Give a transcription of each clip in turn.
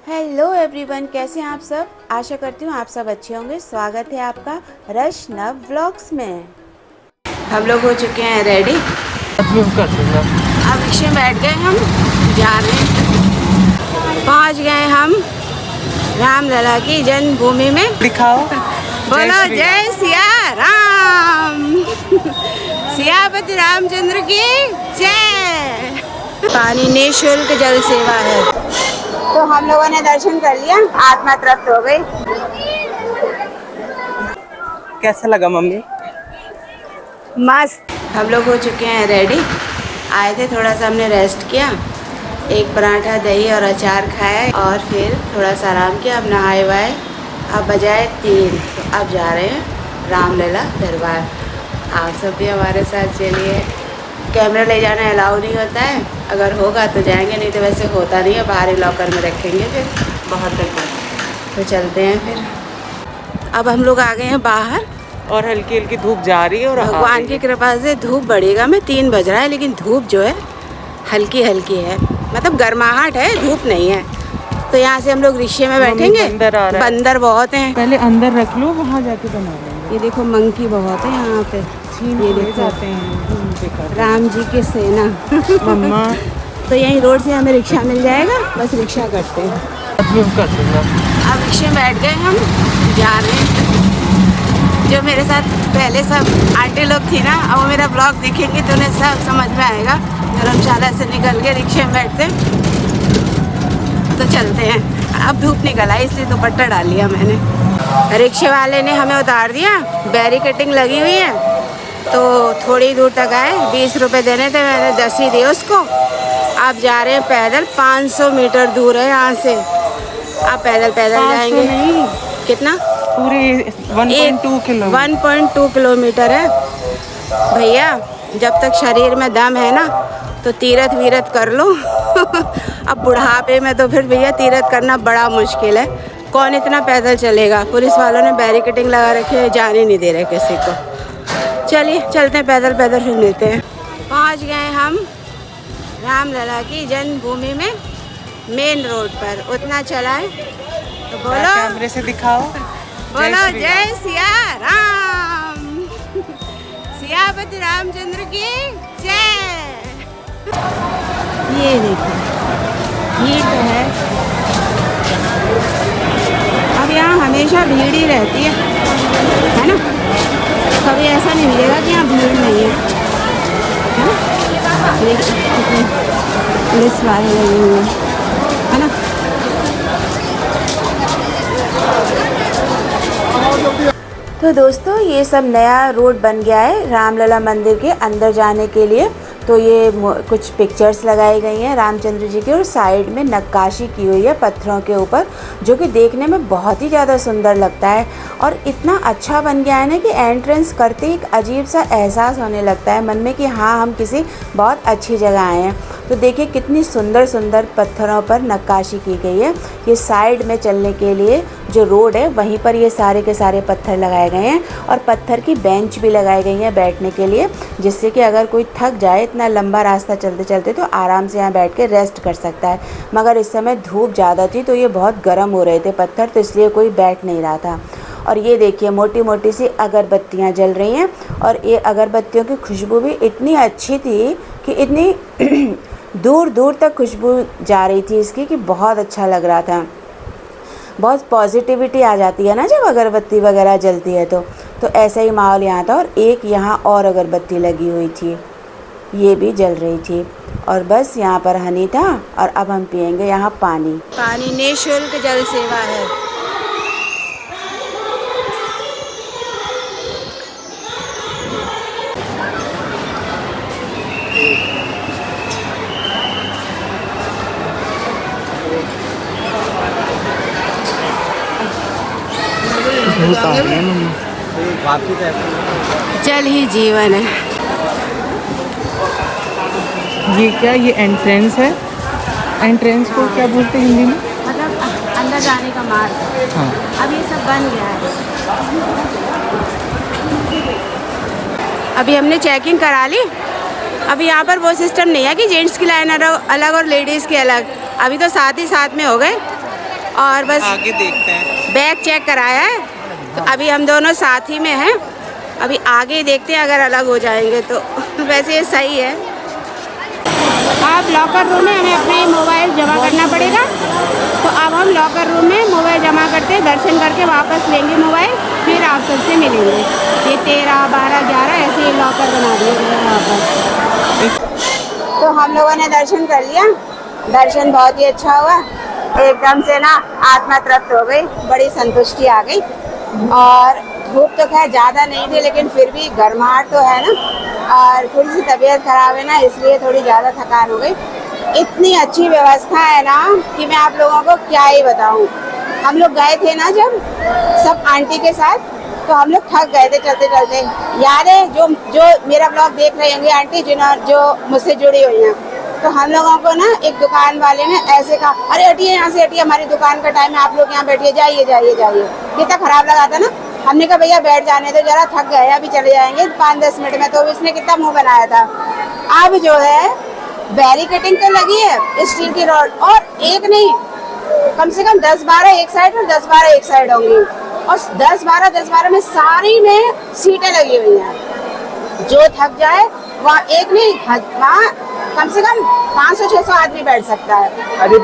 Hello everyone, कैसे हैं आप सब। आशा करती हूँ आप सब अच्छे होंगे। स्वागत है आपका रश नव व्लॉग्स में। हम लोग हो चुके हैं रेडी। कर दूंगा। अब रिक्शे में बैठ गए, हम जा रहे हैं। पहुँच गए हम रामलला की जन्मभूमि में। दिखाओ। बोलो जय सिया राम। सियापति रामचंद्र की जय। पानी निःशुल्क जल सेवा है। तो हम लोगों ने दर्शन कर लिया, आत्मा तृप्त हो गई। कैसा लगा मम्मी? मस्त। हम लोग हो चुके हैं रेडी। आए थे, थोड़ा सा हमने रेस्ट किया, एक पराठा दही और अचार खाया और फिर थोड़ा सा आराम किया। अब नहाए वाए, अब बजाए 3, तो अब जा रहे हैं रामलला दरबार। आप सब भी हमारे साथ चलिए। कैमरा ले जाना अलाउ नहीं होता है, अगर होगा तो जाएंगे, नहीं तो वैसे होता नहीं है, बाहर ही लॉकर में रखेंगे फिर बहुत तक। तो चलते हैं फिर। अब हम लोग आ गए हैं बाहर और हल्की हल्की धूप जा रही है और भगवान की कृपा से धूप बढ़ेगा में 3 बज रहा है, लेकिन धूप जो है हल्की हल्की है, मतलब गर्माहट है, धूप नहीं है। तो यहाँ से हम लोग रिक्शे में बैठेंगे। बंदर बहुत हैं। पहले अंदर रख लो, वहाँ जाके बना लेंगे। ये देखो मंकी बहुत है यहाँ पे। ये देखो जाते हैं राम जी की सेना। मम्मा तो यहीं रोड से हमें रिक्शा मिल जाएगा, बस रिक्शा करते हैं। कर दूंगा। अब रिक्शे में बैठ गए, हम जा रहे हैं। जो मेरे साथ पहले सब आंटी लोग थी ना, अब वो मेरा ब्लॉग देखेंगे तो उन्हें सब समझ में आएगा। धर्मशाला से निकल के रिक्शे में बैठते तो चलते हैं। अब धूप निकल आई इसलिए दुपट्टा डाल लिया मैंने। रिक्शे वाले ने हमें उतार दिया, बैरिकेडिंग लगी हुई है, तो थोड़ी दूर तक आए। 20 रुपये देने थे, मैंने 10 ही दिए उसको। आप जा रहे हैं पैदल, 500 मीटर दूर है यहाँ से। आप पैदल जाएंगे। नहीं, कितना? पूरे 1.2 किलोमीटर है भैया। जब तक शरीर में दम है ना तो तीरथ वीरथ कर लो। अब बुढ़ापे में तो फिर भैया तीरथ करना बड़ा मुश्किल है। कौन इतना पैदल चलेगा। पुलिस वालों ने बैरिकेडिंग लगा रखी है, जाने नहीं दे रहे किसी को। चलिए चलते हैं पैदल फिर मिलते हैं। पहुंच गए हम रामलला की जन्मभूमि में, मेन रोड पर। उतना चला है तो बोलो, कैमरे से दिखाओ। बोलो जय सिया राम। सियापति रामचंद्र की जय। ये देखो, ये तो है। अब यहाँ हमेशा भीड़ ही रहती है ना। कभी ऐसा नहीं मिलेगा कि यहाँ भीड़ नहीं है ना। पुलिस वाले लगे हुए है ना। तो दोस्तों, ये सब नया रोड बन गया है रामलला मंदिर के अंदर जाने के लिए। तो ये कुछ पिक्चर्स लगाई गई हैं रामचंद्र जी की, और साइड में नक्काशी की हुई है पत्थरों के ऊपर, जो कि देखने में बहुत ही ज़्यादा सुंदर लगता है। और इतना अच्छा बन गया है ना कि एंट्रेंस करते ही एक अजीब सा एहसास होने लगता है मन में कि हाँ, हम किसी बहुत अच्छी जगह आए हैं। तो देखिए कितनी सुंदर सुंदर पत्थरों पर नक्काशी की गई है। ये साइड में चलने के लिए जो रोड है वहीं पर ये सारे के सारे पत्थर लगाए गए हैं, और पत्थर की बेंच भी लगाई गई हैं बैठने के लिए, जिससे कि अगर कोई थक जाए इतना लंबा रास्ता चलते चलते तो आराम से यहाँ बैठ के रेस्ट कर सकता है। मगर इस समय धूप ज़्यादा थी तो ये बहुत गर्म हो रहे थे पत्थर, तो इसलिए कोई बैठ नहीं रहा था। और ये देखिए मोटी मोटी सी अगरबत्तियाँ जल रही हैं, और ये अगरबत्तियों की खुशबू भी इतनी अच्छी थी कि इतनी दूर दूर तक खुशबू जा रही थी इसकी कि बहुत अच्छा लग रहा था। बहुत पॉजिटिविटी आ जाती है ना जब अगरबत्ती वगैरह जलती है तो ऐसा ही माहौल यहाँ था। और एक यहाँ और अगरबत्ती लगी हुई थी, ये भी जल रही थी। और बस यहाँ पर हनी था, और अब हम पियेंगे यहाँ पानी। पानी निःशुल्क जल सेवा है। जल ही जीवन है। ये क्या, ये एंट्रेंस है? एंट्रेंस को क्या बोलते हैं हिंदी में? मतलब अंदर जाने का मार्ग। हाँ। अब ये सब बन गया है। अभी हमने चेकिंग करा ली। अभी यहाँ पर वो सिस्टम नहीं है कि जेंट्स की लाइन अलग और लेडीज़ की अलग। अभी तो साथ ही साथ में हो गए। और बस आगे देखते हैं। बैग चेक कराया है, तो अभी हम दोनों साथ ही में हैं। अभी आगे ही देखते हैं, अगर अलग हो जाएंगे तो वैसे ये सही है। अब लॉकर रूम में हमें अपने मोबाइल जमा करना पड़ेगा, तो अब हम लॉकर रूम में मोबाइल जमा करते हैं, दर्शन करके वापस लेंगे मोबाइल, फिर आप सबसे मिलेंगे। ये 13, 12, 11 ऐसे ही लॉकर बना दिए गए हैं यहाँ पर। तो हम लोगों ने दर्शन कर लिया, दर्शन बहुत ही अच्छा हुआ, एकदम से ना आत्मा तृप्त हो गई, बड़ी संतुष्टि आ गई। और धूप तो खैर ज़्यादा नहीं थी, लेकिन फिर भी गर्माहट तो है ना, और थोड़ी सी तबीयत खराब है ना, इसलिए थोड़ी ज़्यादा थकान हो गई। इतनी अच्छी व्यवस्था है ना कि मैं आप लोगों को क्या ही बताऊं। हम लोग गए थे ना जब सब आंटी के साथ, तो हम लोग थक गए थे चलते चलते। याद है जो मेरा ब्लॉग देख रहे होंगे आंटी जो मुझसे जुड़ी हुई हैं, तो हम लोगों को ना एक दुकान वाले ने ऐसे कहा, अरे हटिए यहाँ से, हटिए, हमारी दुकान का टाइम है, आप लोग यहाँ बैठिए, जाइए जाइए जाइए। कितना खराब लगा था ना। हमने कहा भैया बैठ जाने तो, जरा थक गए, अभी चले जाएंगे 5-10 मिनट में। तो इसने कितना मुंह बनाया था। अब जो है बैरिकेडिंग तो लगी है स्टील की रॉड, और एक नहीं, कम से कम 10-12 एक साइड और 10-12 एक साइड होंगी, और 10-12 में सारी में सीटें लगी हुई हैं। जो थक जाए वहाँ एक नहीं, वहाँ कम से कम 500-600 आदमी बैठ सकता है। अरे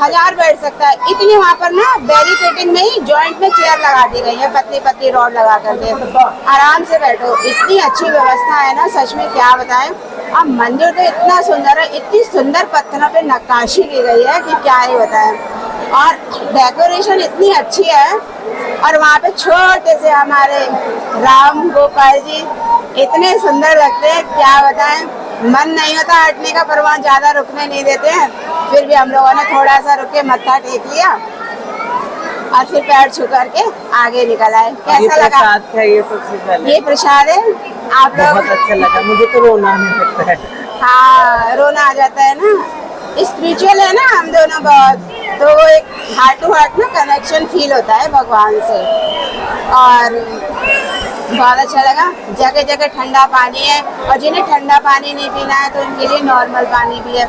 हजार बैठ सकता है। इतनी वहाँ पर ना बैरिकेडिंग में ही जॉइंट में चेयर लगा दी गई है, पतली पतली रॉड लगा करके, आराम से बैठो। इतनी अच्छी व्यवस्था है ना, सच में क्या बताएं। अब मंदिर तो इतना सुंदर है, इतनी सुंदर पत्थरों पे नक्काशी की गई है कि क्या ही बताएं, और डेकोरेशन इतनी अच्छी है। और वहाँ पे छोटे से हमारे राम गोपाल जी इतने सुंदर लगते हैं, क्या बताएं। मन नहीं होता हटने का, पर वहाँ ज़्यादा रुकने नहीं देते हैं। फिर भी हम लोगों ने थोड़ा सा रुक के मत्था टेक लिया और फिर पैर छू करके आगे निकल आए। कैसा लगा? ये सबसे पहले ये प्रसाद है। आप लोग? बहुत अच्छा लगा, मुझे तो रोना आने लगता है। हाँ, रोना आ जाता है ना। स्पिरिचुअल है ना हम दोनों बहुत, तो वो एक हार्ट टू हार्ट ना कनेक्शन फील होता है भगवान से, और बहुत अच्छा लगा। जगह जगह ठंडा पानी है, और जिन्हें ठंडा पानी नहीं पीना है तो उनके लिए नॉर्मल पानी भी है।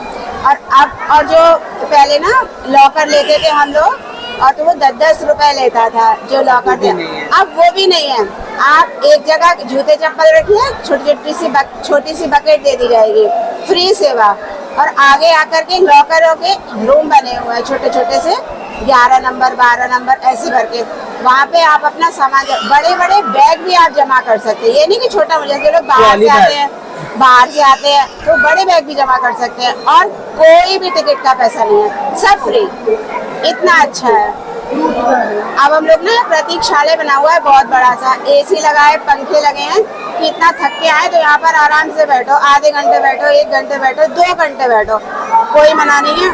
और जो पहले ना लॉकर लेते थे हम लोग, और तो वो 10-10 रुपए लेता था जो लॉकर थे, अब वो भी नहीं है। आप एक जगह जूते चप्पल रखिए, छोटी सी बकेट दे दी जाएगी, फ्री सेवा। और आगे आकर के लॉकरों के रूम बने हुए हैं छोटे छोटे से, 11 नंबर 12 नंबर ऐसे करके। वहाँ पे आप अपना सामान, बड़े बड़े बैग भी आप जमा कर सकते हैं। ये नहीं कि छोटा, जैसे लोग बाहर से आते हैं तो बड़े बैग भी जमा कर सकते हैं, और कोई भी टिकट का पैसा नहीं है, सब फ्री। इतना अच्छा है। अब हम लोग ना प्रतीक्षालय बना हुआ है बहुत बड़ा सा, AC लगा है, पंखे लगे हैं कि इतना थक के आए तो यहाँ पर आराम से बैठो, आधे घंटे बैठो, 1 घंटे बैठो, 2 घंटे बैठो, कोई मना नहीं है।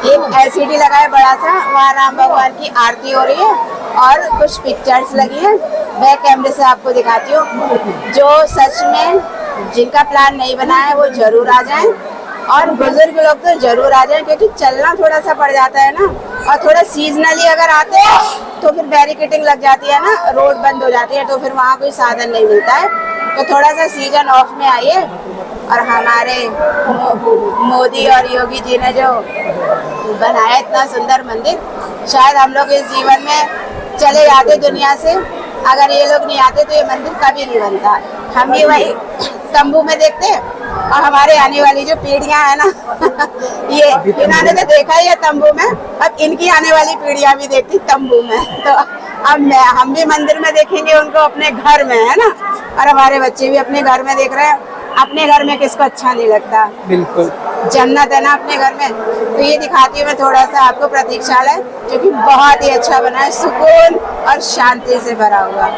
एक LCD लगा है बड़ा सा, वहाँ राम भगवान की आरती हो रही है, और कुछ पिक्चर्स लगी है। बैक कैमरे से आपको दिखाती हूँ। जो सच में जिनका प्लान नहीं बना है वो जरूर आ जाएं, और बुजुर्ग लोग तो जरूर आ जाएं, क्योंकि चलना थोड़ा सा पड़ जाता है ना। और थोड़ा सीजनली अगर आते हैं तो फिर बैरिकेडिंग लग जाती है ना, रोड बंद हो जाती है, तो फिर वहाँ कोई साधन नहीं मिलता है। तो थोड़ा सा सीजन ऑफ में आइए। और हमारे मोदी और योगी जी ने जो बनाया इतना सुंदर मंदिर, शायद हम लोग इस जीवन में चले जाते दुनिया से, अगर ये लोग नहीं आते तो ये मंदिर कभी नहीं बनता। हम भी वही तंबू में देखते, और हमारे आने वाली जो पीढ़ियां है ना ये इन्होंने तो देखा ही है तंबू में, अब इनकी आने वाली पीढ़ियां भी देखती तंबू में। तो अब हम भी मंदिर में देखेंगे उनको अपने घर में, है ना, और हमारे बच्चे भी अपने घर में देख रहे हैं। अपने घर में किसको अच्छा नहीं लगता? बिल्कुल जन्नत है ना अपने घर में। तो ये दिखाती हूँ मैं थोड़ा सा आपको प्रतीक्षालय, जो कि बहुत ही अच्छा बना है, सुकून और शांति से भरा हुआ।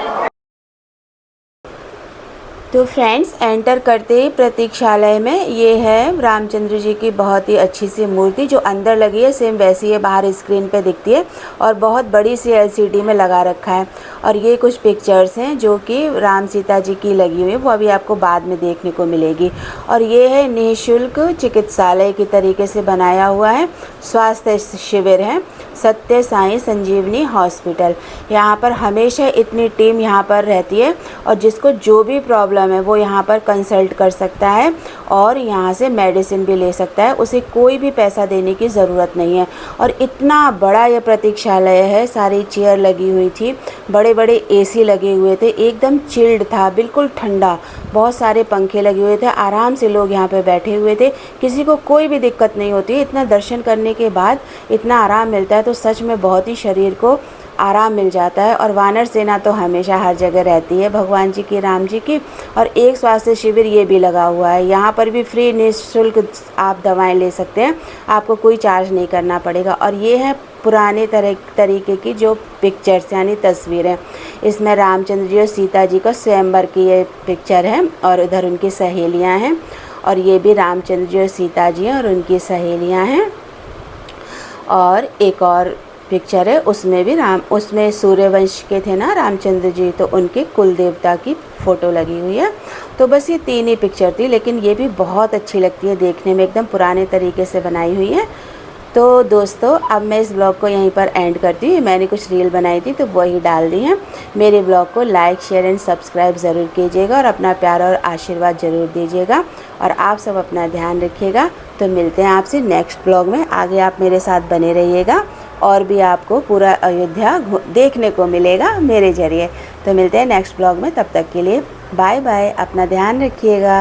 तो फ्रेंड्स, एंटर करते ही प्रतीक्षालय में ये है रामचंद्र जी की बहुत ही अच्छी सी मूर्ति, जो अंदर लगी है सेम वैसी है बाहर स्क्रीन पे दिखती है, और बहुत बड़ी सी LCD में लगा रखा है। और ये कुछ पिक्चर्स हैं जो कि राम सीता जी की लगी हुई है, वो अभी आपको बाद में देखने को मिलेगी। और ये है निःशुल्क चिकित्सालय की तरीके से बनाया हुआ है, स्वास्थ्य शिविर है, सत्य साई संजीवनी हॉस्पिटल। यहाँ पर हमेशा इतनी टीम यहाँ पर रहती है, और जिसको जो भी प्रॉब्लम प्रॉब्लम है वो यहाँ पर कंसल्ट कर सकता है और यहाँ से मेडिसिन भी ले सकता है। उसे कोई भी पैसा देने की ज़रूरत नहीं है। और इतना बड़ा ये प्रतीक्षालय है, सारी चेयर लगी हुई थी, बड़े बड़े एसी लगे हुए थे, एकदम चिल्ड था, बिल्कुल ठंडा, बहुत सारे पंखे लगे हुए थे, आराम से लोग यहाँ पे बैठे हुए थे, किसी को कोई भी दिक्कत नहीं होती। इतना दर्शन करने के बाद इतना आराम मिलता है तो सच में बहुत ही शरीर को आराम मिल जाता है। और वानर सेना तो हमेशा हर जगह रहती है भगवान जी की, राम जी की। और एक स्वास्थ्य शिविर ये भी लगा हुआ है, यहाँ पर भी फ्री निःशुल्क आप दवाएं ले सकते हैं, आपको कोई चार्ज नहीं करना पड़ेगा। और ये है पुराने तरीके की जो पिक्चर्स यानी तस्वीरें, इसमें रामचंद्र जी और सीता जी का स्वयंवर की ये पिक्चर है और उधर उनकी सहेलियाँ हैं, और ये भी रामचंद्र जी और सीता जी हैं और उनकी सहेलियाँ हैं। और एक और पिक्चर है उसमें भी उसमें सूर्यवंश के थे ना रामचंद्र जी, तो उनके कुल देवता की फ़ोटो लगी हुई है। तो बस ये 3 ही पिक्चर थी, लेकिन ये भी बहुत अच्छी लगती है देखने में, एकदम पुराने तरीके से बनाई हुई है। तो दोस्तों अब मैं इस ब्लॉग को यहीं पर एंड करती हूँ। मैंने कुछ रील बनाई थी तो वही डाल दी हैं। मेरे ब्लॉग को लाइक शेयर एंड सब्सक्राइब ज़रूर कीजिएगा और अपना प्यार और आशीर्वाद ज़रूर दीजिएगा। और आप सब अपना ध्यान रखिएगा। तो मिलते हैं आपसे नेक्स्ट ब्लॉग में। आगे आप मेरे साथ बने रहिएगा और भी आपको पूरा अयोध्या देखने को मिलेगा मेरे ज़रिए। तो मिलते हैं नेक्स्ट ब्लॉग में, तब तक के लिए बाय बाय, अपना ध्यान रखिएगा।